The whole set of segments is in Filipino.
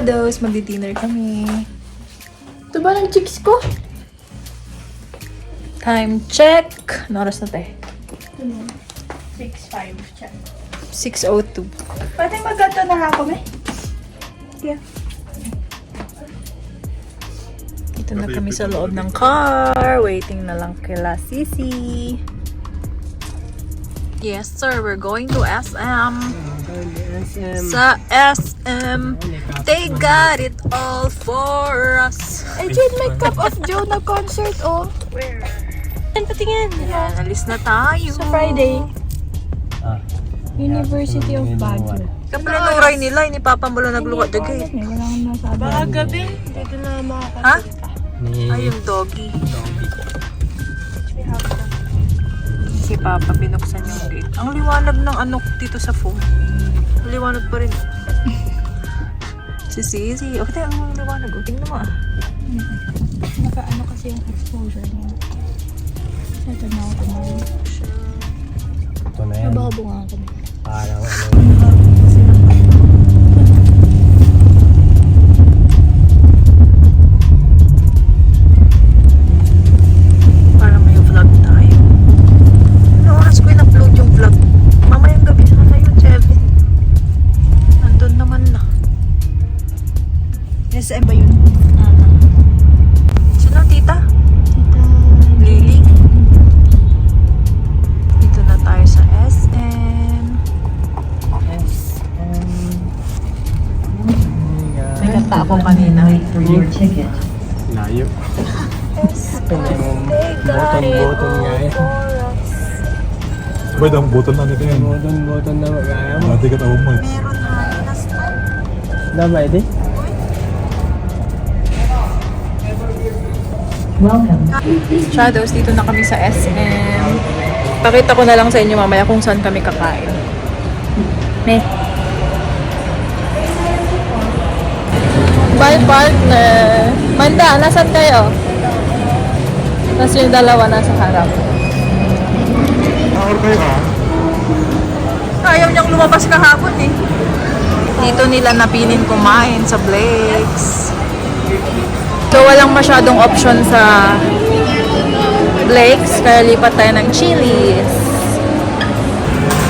Shadows, magdi-dinner kami. Ito ba ng chicks ko? Time check. Ano oras na tayo? 6:05 check. 6:02. Pwede magganto na ako, may? Yeah. Dito na kami sa loob ng car. Waiting na lang kila Sisi. Yes, sir. We're going to SM. Sa SM. They got it all for us. Eh, Jane, may Cup of Joe na concert, oh. Where? Yan, patingin. Yan, alis na tayo. Sa Friday. University of Baguio. Kaplanuray nila, ini papa mo lang nagluwa dagay. Wala akong nasabi. Baka gabi. Dito na makakapit. Ha? Ay, yung doggy. Si papa binuksan yung gate. Ang liwanag ng anok dito sa phone. Liwanag pa rin. Si Sisi. Okay, ang liwanag. Tingnan mo ah. Naka-ano kasi yung exposure niya. Ito na ako kumain. Ito na yan. Nababunga ako. Parang ano. Parang may vlog tayo. Ano oras ko in-upload yung vlog? Mamayang gabi sana yun, 7. Nandun naman na. SM ba yun? Sino, tita? Lily? Dito na tayo sa SM. May kanta ako kanina. Layo. Button-button nga eh. Sabay daw ang buton na nito yan. Button na magaya mo. Mati ka tawag mo eh. Meron high na stop. Damay di? Shadows, dito na kami sa SM. Pakita ko na lang sa inyo mamaya kung saan kami kakain. Me. Bye partner! Manda, nasan kayo? Tapos yung dalawa nasa harap. Or kayo ah? Ayaw niyang lumabas kahapon eh. Dito nila napinin kumain sa Blake's. So walang masyadong option sa Blake's, kaya lipat tayo ng Chili's.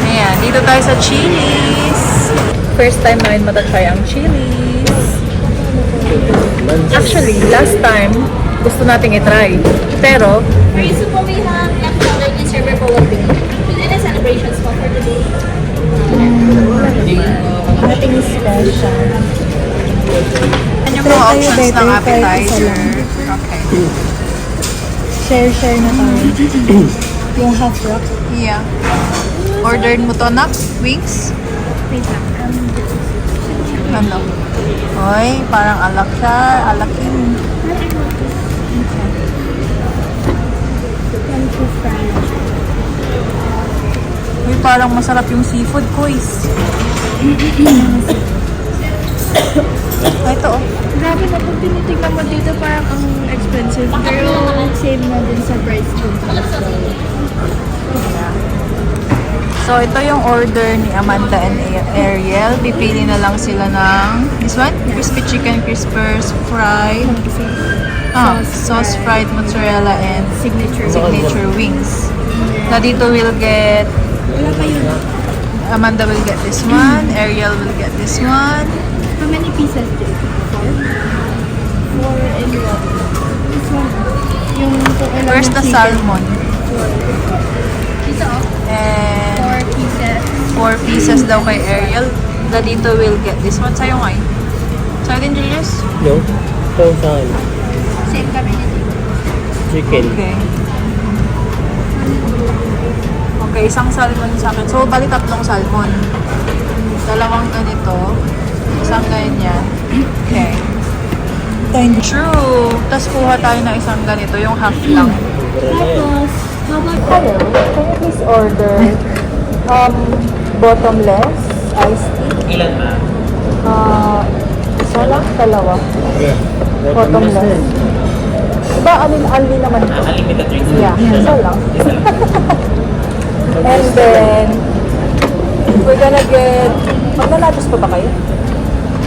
Ayan, dito tayo sa Chili's. First time namin matatry ang Chili's. Actually, last time, gusto nating itry. Pero, Very simple, we have leftover in server for one day. Within the celebrations for today. Nothing special. ano yung mga options ng appetizer? Okay. Share na tayo. Yung half wrap. Yeah. Ordered mo to na? Wings? Wait lang. Ano? Hoy, parang alak siya. Alakin. Uy, parang masarap yung seafood, guys. Ay, ito oh. Grabe na pag tinitignan mo dito parang ang expensive. Pero same na din sa price dun. So, ito yung order ni Amanda and Ariel. Pipili na lang sila ng this one? Crispy chicken, crispers, fried. Sauce fried mozzarella and signature wings. Na dito will get Wala pa yun. Amanda will get this one, Ariel will get this one. How many pieces did it? 4? 4 and what? This one. Yung kung ilan Where's yung the chicken. salmon? Dito oh. And 4 pieces. 4 pieces daw kay Ariel. Na dito will get this one. Sa'yo nga eh. Sa'yo din, Julius? No? Ito saan? Same kami nito. Chicken. Okay. Okay, isang salmon sa akin. So, bali tatlong salmon. Dalawang ganito. Isang ganyan. Okay. True. Tapos kuha tayo ng isang ganito. Yung half lang. Tapos, how about Hello. Can you please order bottomless iced tea? Ilan ba? Isa lang, dalawa. Bottomless. Diba, alin naman ito? Unlimited drinks. Yeah, isa lang. And then, we're gonna get... Magnanachos pa ba kayo?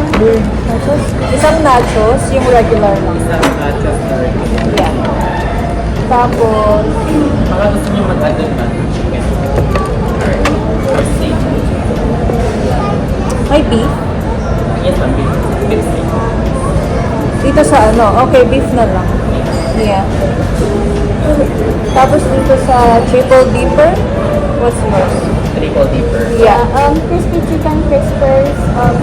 Nachos? Isang nachos, yung regular lang. Isang nachos na regular. Yeah. Tapos, Baka gusto nyo mag-add doon ba? Chicken. Or steak. may beef. Yes, ma'am. Beef steak. Dito sa ano, okay, beef na lang. Yeah. Tapos dito sa triple dipper, what's yours? Triple deeper. Yeah. Crispy chicken crispers,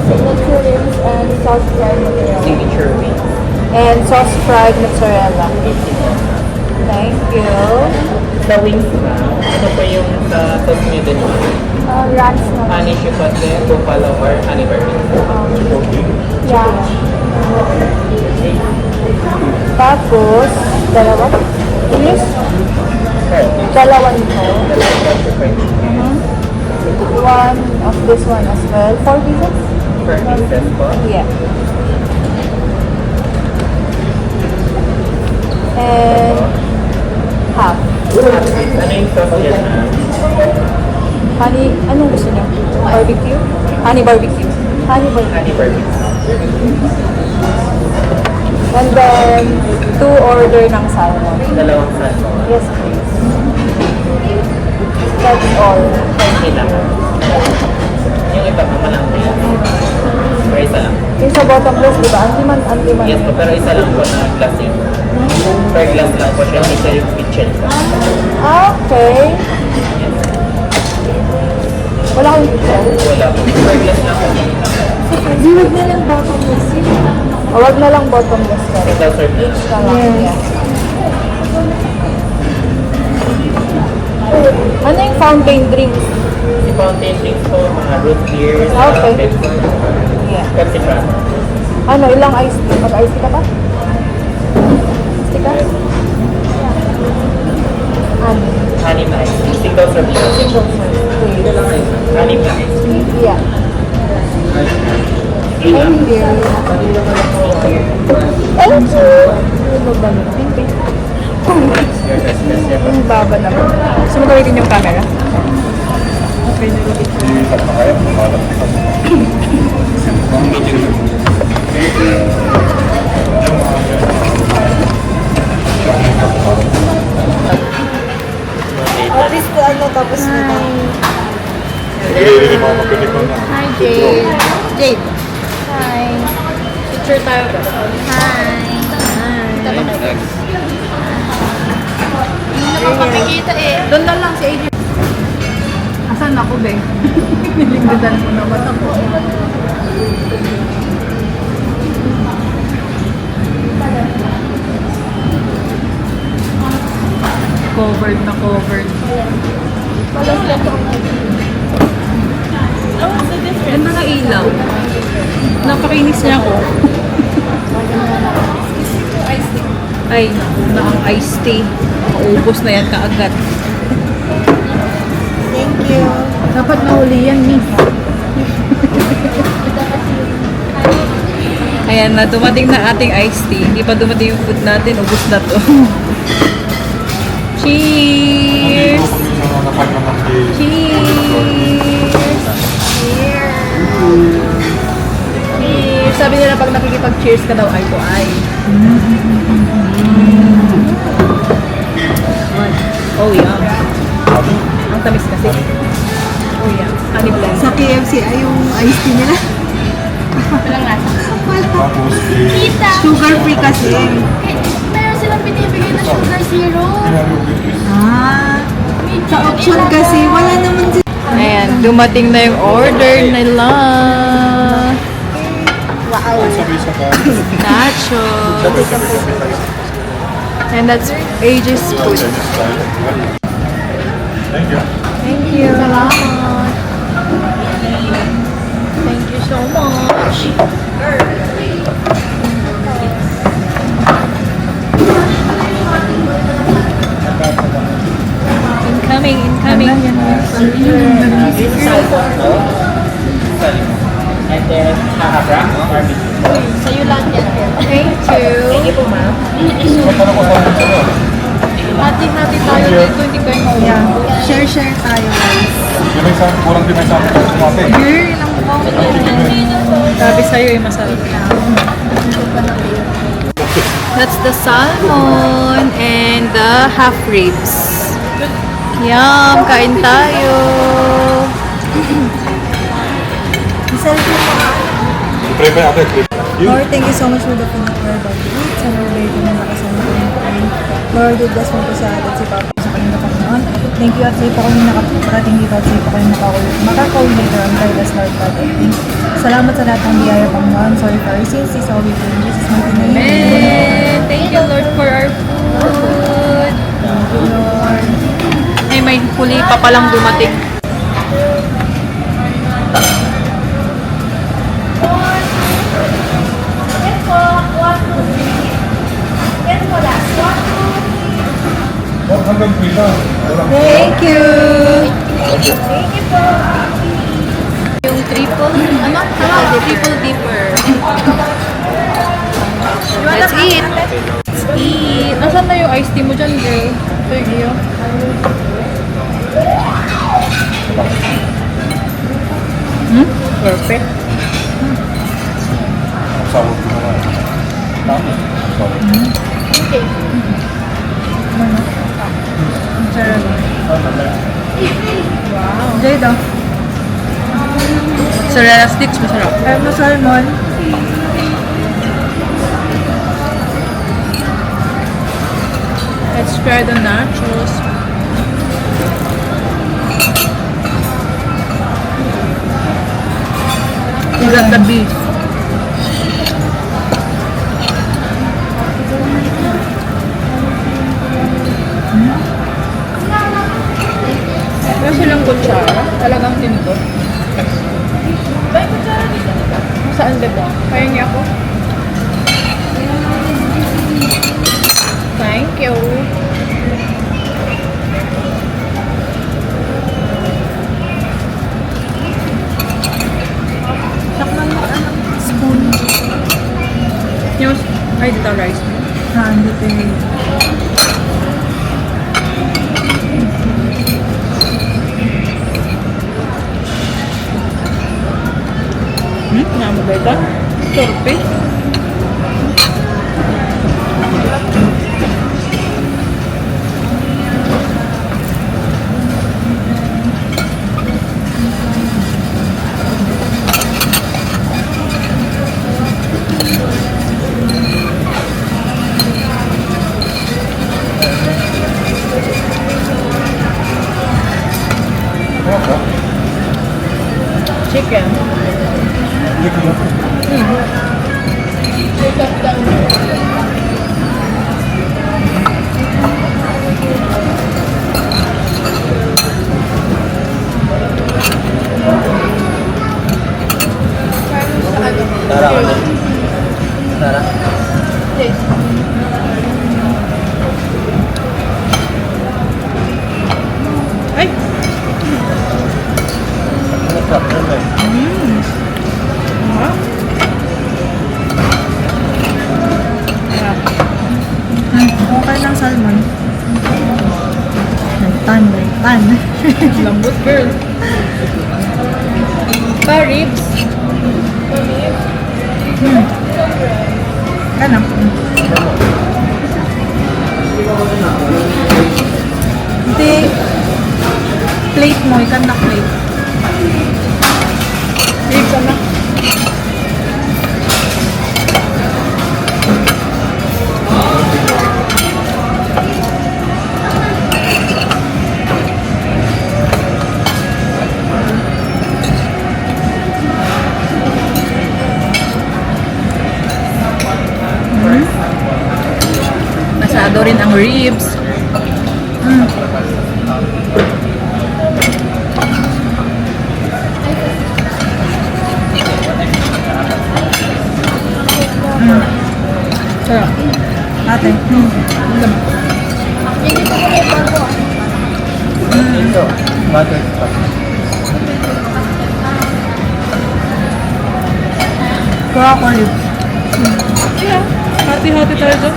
signature rings, and sauce fried mozzarella. Signature wings. And sauce fried mozzarella. 15 yan, ma'am. Thank you. Sa wings, ma'am, ano po yung sa sauce nyo din? Ranch na. Honey chipotle, buffalo, or honey barbecue? Yeah. Tapos, dalawa? Yes? Sure. Dalawa nito. Dalawang country fried chicken. One of this one as well. 4 pieces? Per pieces po. Yeah. And half. Ano yung sauce yan, ma'am? Honey, anong gusto niyo? Barbecue? Honey barbecue. Honey barbecue. Honey barbecue. And then, 2 order ng salmon. Dalawang salmon. Yes, please. That's all. Okay lang. Yung iba pa malaki. Or isa lang. Yung sa bottomless, di ba? Anti-man. Yes po, pero isa lang po na glass yun. Per glass lang po siya. Hindi siya yung kitchen. Okay. Yes. Wala kang kitchen. Wala po. Per glass lang po. Di wag na lang bottomless. O, wag na lang bottomless ka. Without service. Each na lang. Yeah. Ano yung fountain drinks? Si fountain drinks po, mga root beers, Okay. Pepsi, Yeah. Pepsi Crab. Ano, ilang iced tea? Mag-iced tea ka ba? Iced tea ka? Ano? Honey na ice. Single serve lang. Single serve, please. Honey na ice. Yeah. Thank you. Thank you. Ano ba naman? Thank you. Your best best ever. Ang baba naman. Gusto mo gamitin yung camera? Okay, nagigit. At least ano, tapos na tayo. Hi, Jade. Jade, Hi. picture tayo ba? Hi. Hindi naman makikita eh. Doon na lang si AJ. Asan ako, be? Niligdan mo naman ako. Covered na covered. Ganda na ilaw. Napakinis niya ako. Ay, na ang iced tea. Maubos na yan kaagad. Thank you. Dapat nahuli yan, miss. Ayan na, dumating na ating iced tea. Hindi pa dumating yung food natin. Ubus na to. Cheers! Cheers! Cheers! Sabi nila pag nakikipag-cheers ka daw, ay to ay. Oh, yeah. Ang tamis kasi. Oh, yeah. Honey blend. Sa KFC ay yung iced tea nila. Walang lasa. Tita! Sugar free kasi. Meron silang binibigay na sugar zero. Ah. Sa option kasi, wala naman si... Ayan, dumating na yung order nila. Wow. Nachos. And that's AJ's food. Thank you. Thank you. Salamat. Thank you so much. Incoming. This is salmon po. Salmon. And then, mahabra, barbecue. Sa'yo lang yan. Thank you. Thank you po, ma'am. Hati-hati tayo Hindi kayo mauwi. Yeah. Share tayo guys. Limay sa, kurang limay sa akin sa kumate. Girl, ang mukha. Sabi sa'yo eh, masarap na. That's the salmon and the half ribs. Yum! Kain tayo! Selfie mo ka. Prepare ate. Lord, thank you so much for the food that we're about to eat. Sa Lord, ko na nakasama ko ng kain. Lord, bless mo po sa atin si Papa sa kanila Panginoon. Thank you at sa iyo po kami nakaparating dito at sa iyo po kami makakauwi later on by the Lord God. Thank you. Salamat sa lahat ng biyaya Panginoon. Sorry for our sins. This all we pray in Jesus' mighty name. Amen! Thank you Lord for our food! Thank you, Lord. Ay, may huli pa palang dumating. Hanggang pila. Thank you. Yung triple, ano? Triple dipper. Let's eat! Let's eat! Nasaan na yung iced tea mo dyan, girl? Ito yung iyo. Perfect. Sabot ko naman. Tama. Sorry. Wow. Jada. Sorrera sticks, masarap. Ayun mo salmon. Let's try the nachos. You got the beef. Meron silang kutsara. Talagang tinto. Saan diba? Kaya niya ako. Thank you. Sakman mo anak. Spoon. Yung, ay, dito rice. Dito yung Nama ba ito? Torpe. Chicken. Tara ka na. Tara. Ay! Ano ka? Ano ba? okay lang salmon. Tan. Lambot, girl. Pa ribs. Ano? Hindi. Plate mo, ikan na plate. Ribs, ano? Masado rin ang ribs. Sarap. Ate. Ito. Butter spot. Kuha ko ribs. Yeah. Hati-hati tayo dyan.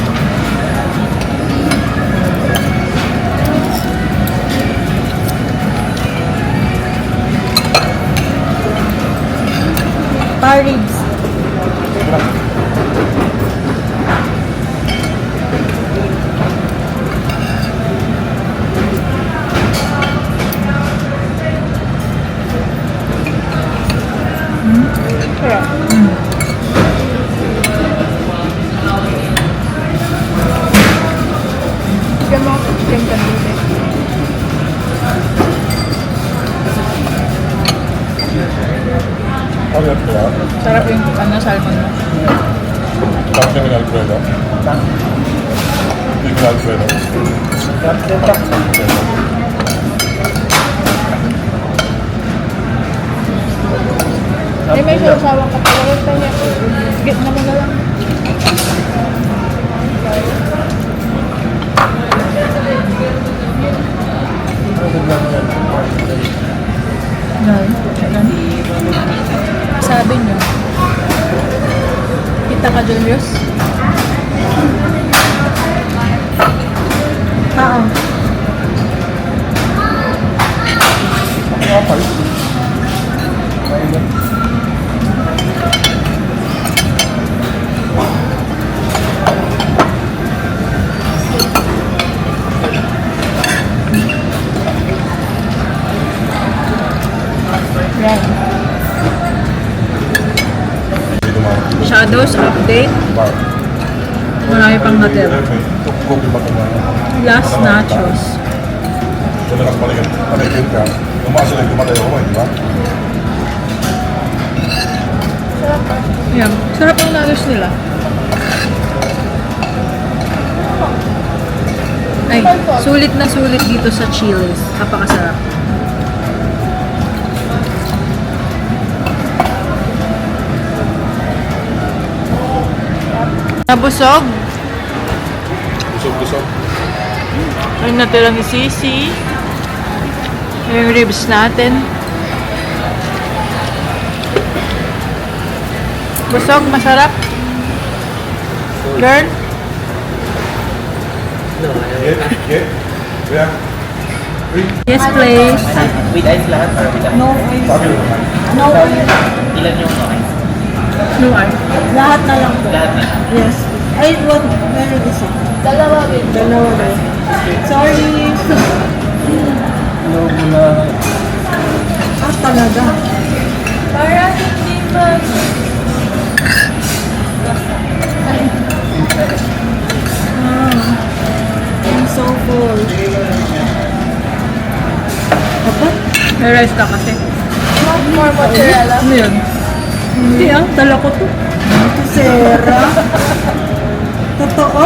ribs. Chicken mo, chicken tandoori. Ano yan kaya? Sarap yung salmon mo. Tapos yung Alfredo. Yung Alfredo. May sawang ka pala. Huwag tayo. Sige naman na lang. Sabi niyo. Kita ka, Julius? Oo. Yan. Hindi naman. Shadows update. Bar. Marami pang natira. Kopi ba ito? Last nachos. Kung nakas paligid ka, umasa lang kumatay ako, di ba? Yan. Sarap ang nachos nila. Ay, sulit na sulit dito sa Chili's. Napakasarap. Nabusog. Busog-busog. Yung natira ni Sisi. Yung ribs natin. Busog, masarap. Girl? Get. Yeah. Yes, please. With ice lahat or with ice? No oil. Sabi mo naman. No oil. Ilan yung no ice? No ice. Lahat na lang po. Lahat na. Yes. Ay, one. Meron isa. Dalawa daw. Sorry. Ah, talaga. Para hindi ba? I'm so full. Apa? May rice ka kasi. More mozzarella. Ano yun? Hindi dala ko to. Ito, Sarah. Totoo?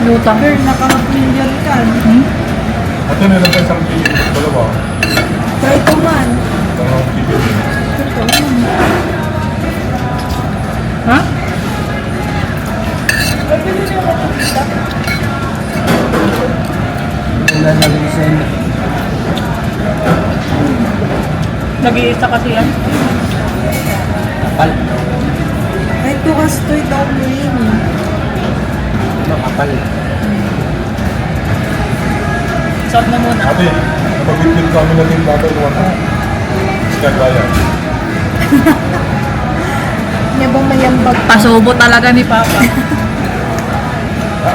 Lutang. Girl, naka-million ka. Ito na lang isang kilo. Dalawa. Try ko man. Dalawang kilo. Totoo. Ha? Wala na rin sa inyo. Nag-iisa kasi yan. Kapal. Ay, tukastoy daw mo yun. Kapal. Stop na muna. Ate, napag-witness kami na din battle ng ano. Scan Ryan. Niya bang mayambag? Pasubo talaga ni Papa.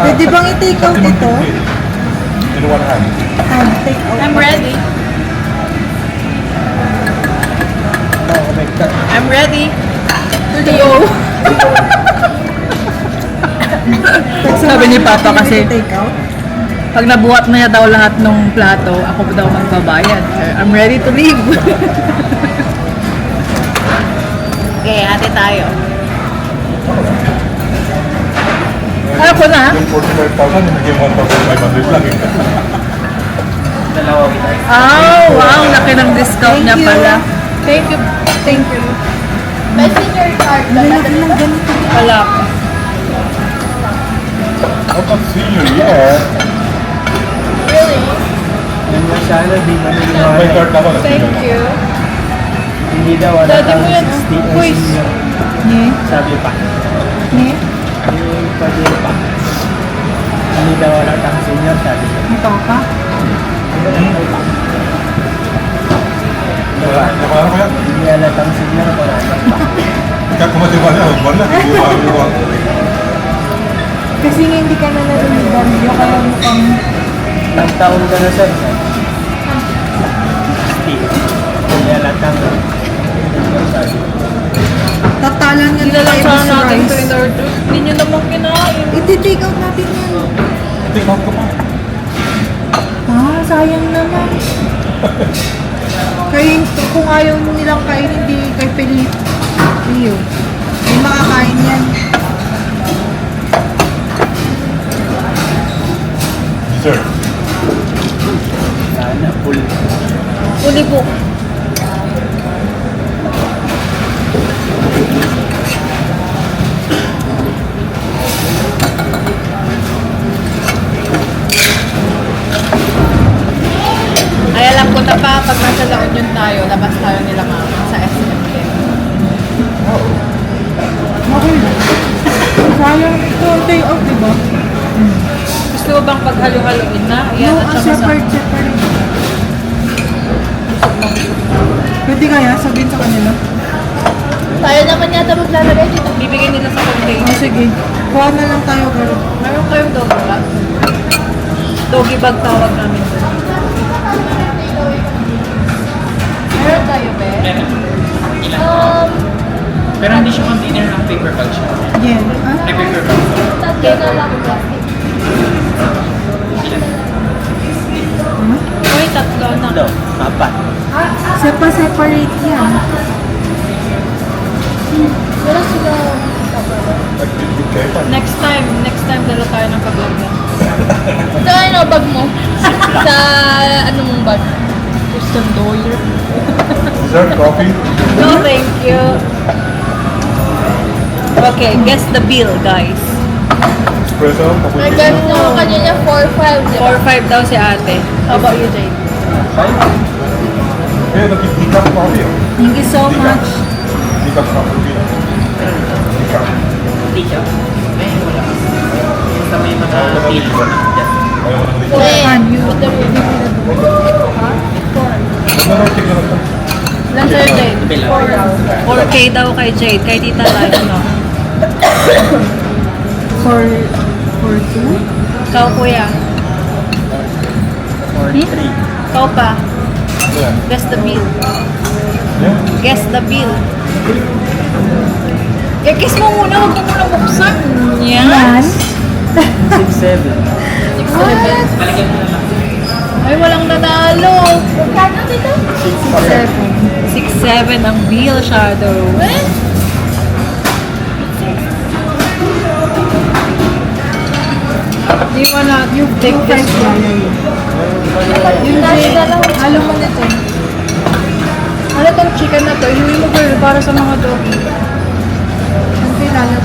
Pwede bang i-take out ito? In one hand. Take out. I'm ready. I'm ready. To go. Sabi ni Papa kasi, Take out? pag nabuhat na niya daw lahat ng plato, ako daw magbabayad. I'm ready to leave. Okay, ate tayo. Ako na. Yung 45,000, yung naging 1,500 lang eh. Dalawa with ice. Oh, wow. Laki ng discount niya Thank you. pala. Thank you. Thank you. May senior card ba? Lalaki ng ganito. Wala pa. I can see you, yeah. Really? Yung masyado, di ba May card ako na. Thank you. Hindi daw, Daddy mo yan. 60 Boys. Ni? Sabi pa. Ni? Yung pwede pa. Hindi daw wala kang senior, sabi ko. Ito ka? Ano ba kaya? Hindi alatang signal ko na. Ikaw kumatiba niya, huwag na. Hindi ba? Kasi nga hindi ka na naliligarilyo, kaya mukhang Ilang taon ka na, sir? Hindi alatang. tatalan nga Hindi na lang tayo sana sa natin rice. ito in order. Hindi nyo naman kinain. Iti-take out natin yan. Take out ko pa. Ah, sayang naman. Kaya kung ayaw nilang kain, hindi kay Felipe. Iyo. Hindi makakain yan. Dessert. Sana, full. Uli po. Ay, alam ko na pa, pag nasa La Union tayo, labas tayo nila mama sa SM. Okay lang. Sayang ito. Day out, di ba? Gusto mo bang paghalo-haloin na? Ayan, No, at saka sa... separate. Pwede kaya sabihin sa kanila? Tayo naman yata maglalagay dito. Bibigyan nila sa container. Oh, sige. Kuha na lang tayo, pero Meron kayong doggy bag? Doggy bag tawag namin doon. Meron tayo, be? Pero hindi siya container ng paper bag siya. yeah. Ah? Ay, paper bag. Tatlo na lang plastic. Uy, tatlo na. Hello, apat. Separate yan. Wala sila. Nag-big kayo pa. Next time dala tayo ng kablogyan. Ito ano bag mo? Sa ano mong bag? Christian Doyer. Dessert, coffee. No, thank you. Okay, guess the bill, guys. Espresso, May cappuccino. ganun ako kanina 4-5. di ba? 4-5 daw si ate. How about you, Jade? Eh, nag-decaf coffee. Thank you so much. Decaf cappuccino. Decaf. Hindi siya. May wala. Basta may mga pili. Ayaw mo ng decaf. Eh, And you. with the review. Ano na tignan natin? Ilan sa'yo, Jade? Bilang. 4K daw kay Jade. Kay Tita Life, no? For two? Ikaw, kuya. Or 3. Ikaw pa. Ayan. Guess the bill. Yan. Guess the bill. I-kiss mo muna. Huwag mo muna buksan. Yan. 6-7. Palagyan mo na lang. Ay, walang nanalo. Magkano dito? 6-7 ang bill, Shadow. Eh? Di mo na yung big French fry. Yung Halo mo na ito. Ano tong chicken na to? Inuwi mo girl para sa mga doggy. Ang kailangan.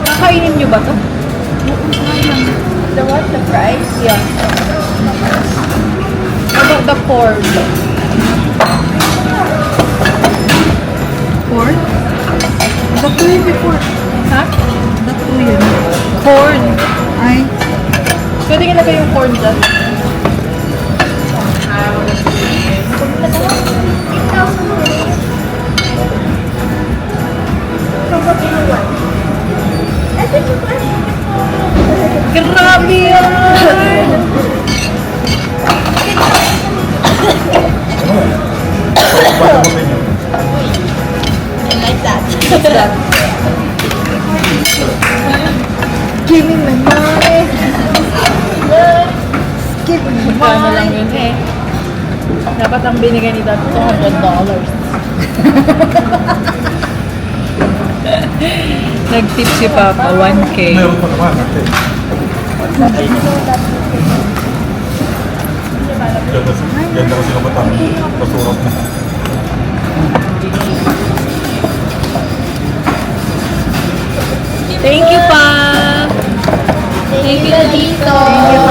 Kakainin nyo ba to? The what? The fries? Yeah. How about the corn? Pork? Ba't yun before? Ha? Ba't yun? Corn. Ay, Pwede ka lagay yung corn dyan. Grabe yan! Paano mo tingin? I like that. What's that? give me my money. Give me my Magkano lang money. yun eh. Dapat ang binigay ni Dad $200. Nag-tip si Papa, 1K. Meron pa naman. Okay. Ganda kasi ng batang. Pasurap na. Thank you, Pa! Thank you, Tito. Thank you,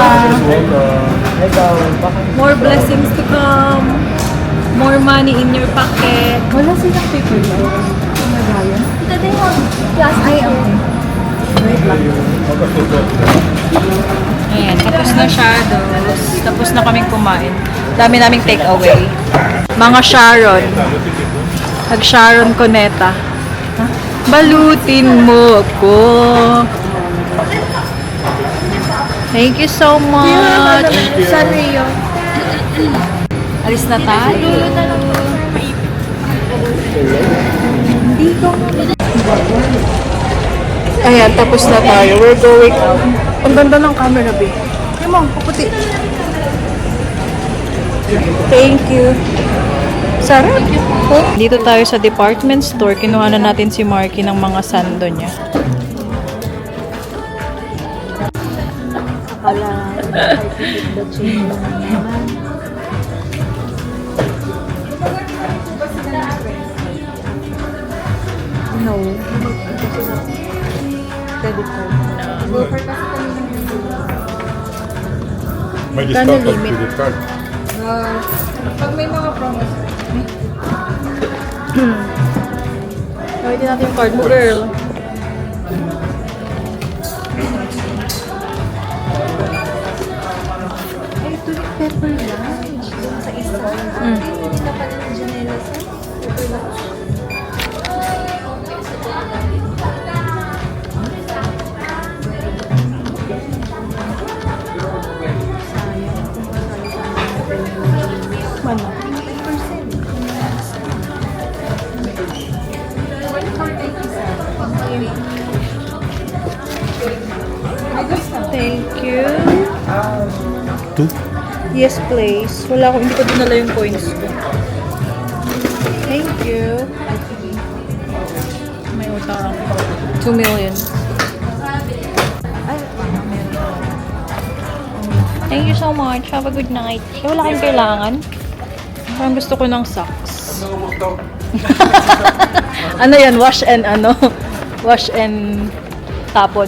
pa. More blessings to come. More money in your pocket. Wala silang paper bag. Kumagayan. Tito, they have plastic. Ay, okay. Wait lang. Ayan, tapos na shadows. Tapos na kaming kumain. Dami naming take away. Mga Sharon. Nag-Sharon Cuneta. Balutin mo ako. Thank you so much. San Rio. Alis na tayo. Ayan, tapos na tayo. We're going out. Ang ganda ng camera, babe. Ay mo, kaputi. Thank you. Sarap. Dito tayo sa department store. Kinuha na natin si Marky ng mga sando niya. No. Credit card. May discount pag credit card. Pag may mga promise. Gamitin natin yung card mo, girl. Pepper lunch. Sa isa. Hindi na pala ng Janela sa pepper lunch. Thank you. Two? Yes, please. Wala ko, hindi ko dinala yung coins ko. Thank you. May utang. 2 million. Thank you so much. Have a good night. Wala kayong kailangan? Parang gusto ko ng socks. Ano yan? Wash and ano? Wash and tapon.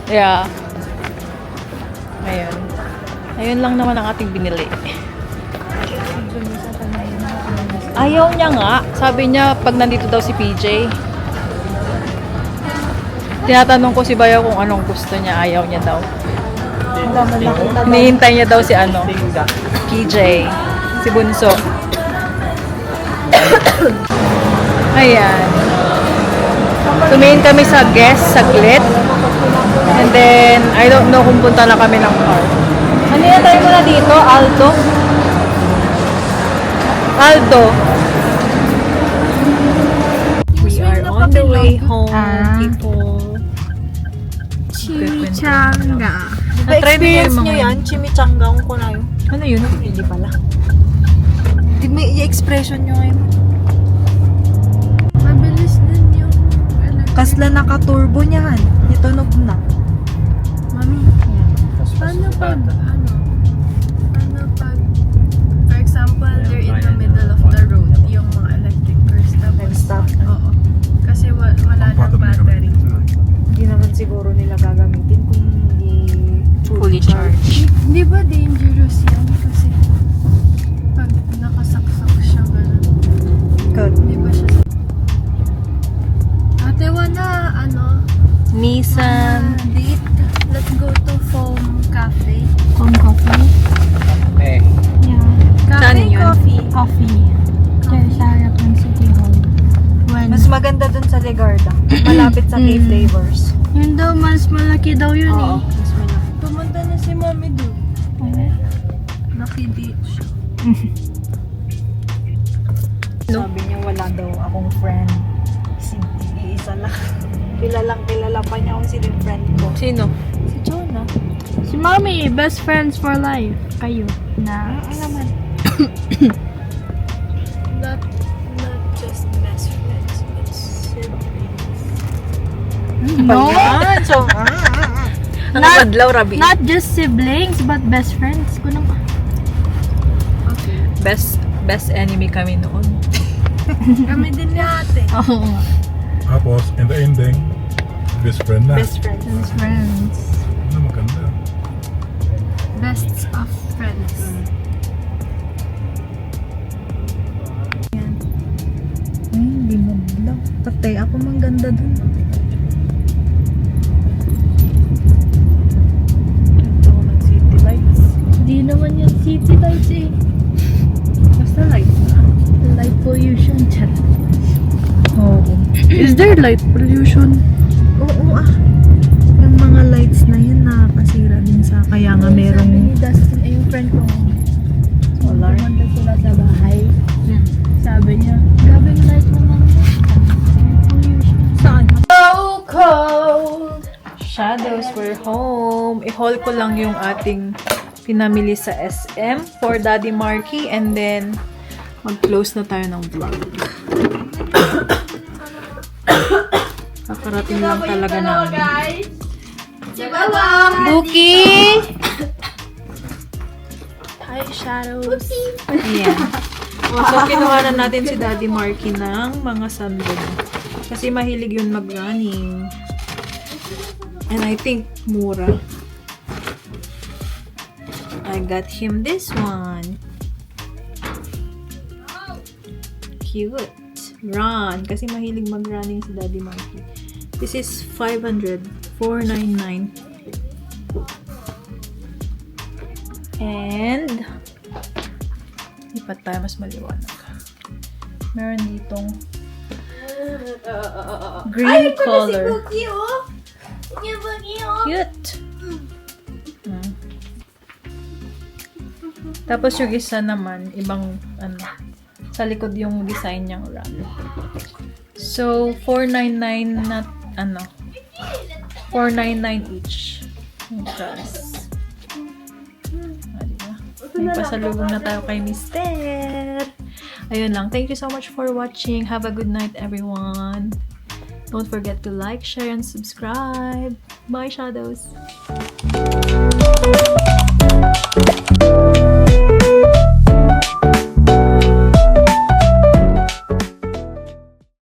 Yeah. Ayun. Ayun lang naman ang ating binili. Ayaw niya nga. Sabi niya, pag nandito daw si PJ. Tinatanong ko si Bayo kung anong gusto niya. Ayaw niya daw. Hinihintay niya daw si ano, PJ. Si Bunso. Ayan. Tumingin kami sa guest, saglit. And then, I don't know kung punta na kami ng car. Ano yan tayo muna dito? Aldo? Aldo. We are on the way home, people. Chimichanga. Na-experience nyo yan? Chimichanga ko na yun. Ano yun? Hindi pala. May i-expression nyo ngayon. Mabilis din yung Kasla naka-turbo niyan. Itunog na. Mami, paano pag, for example, they're in the middle of the road, yung mga electric cars, tapos, Nag-stop na. oo. Kasi wala nang battery. Hindi naman siguro nila gagamitin kung hindi Fully charged. Di ba dangerous yan? Kasi, pag nakasaksak siya, gano'n. Good. Di ba siya Ate, wala, Nissan. date. Let's go to Foam Cafe. Home coffee? Eh, Yeah. Saan Cafe, yun? coffee. Sa Harapan City Hall. Mas maganda dun sa Legarda. Malapit sa K-Flavors. Yun daw, mas malaki daw yun Oo. eh. Mas malapit. Pumunta na si Mami doon. Naki-date siya. Sabi niya wala daw akong friend. Isa lang. Kilala pa niya kung sino yung friend ko. Sino? Si Jonah. Si Mami, best friends for life. Kayo. Na. Alaman. Not just best friends, but siblings. No. So, Ang badlaw, Rabi. Not just siblings, but best friends. Ko naman. Best enemy kami noon. Kami din ni ate. Oo. Tapos, in the ending, best friend na. best friend. Best friends. Ano maganda? Best of friends. Ay, hindi mo lang. Patay ako mang ganda dun. Oo. Is there light pollution? Oo Yung mga lights na yun nakakasira din sa kaya nga Sabi ni merong Dustin, yung friend ko. solar. Pumunta sila sa bahay. Sabi niya, grabe yung light mo mga. Saan? So cold! Shadows, we're home. I-haul ko lang yung ating pinamili sa SM for Daddy Marky and then mag-close na tayo ng vlog. Kakarating lang talaga namin. Buki! Hi, shadows. Ayan. So, kinuha na natin si Daddy Marky ng mga sandal. Kasi mahilig yun mag-running. And I think mura. I got him this one. Cute. Run. Kasi mahilig mag-running si Daddy Marky. This is 500. 499. And lipat tayo mas maliwanag. Meron ditong green color. Cute. Tapos yung isa naman, ibang sa likod yung design niyang wrap. So, 499 na, 499 each. Yung price. Diba? May pasalubong na tayo kay Mister. Ayun lang. Thank you so much for watching. Have a good night, everyone. Don't forget to like, share, and subscribe. Bye, Shadows!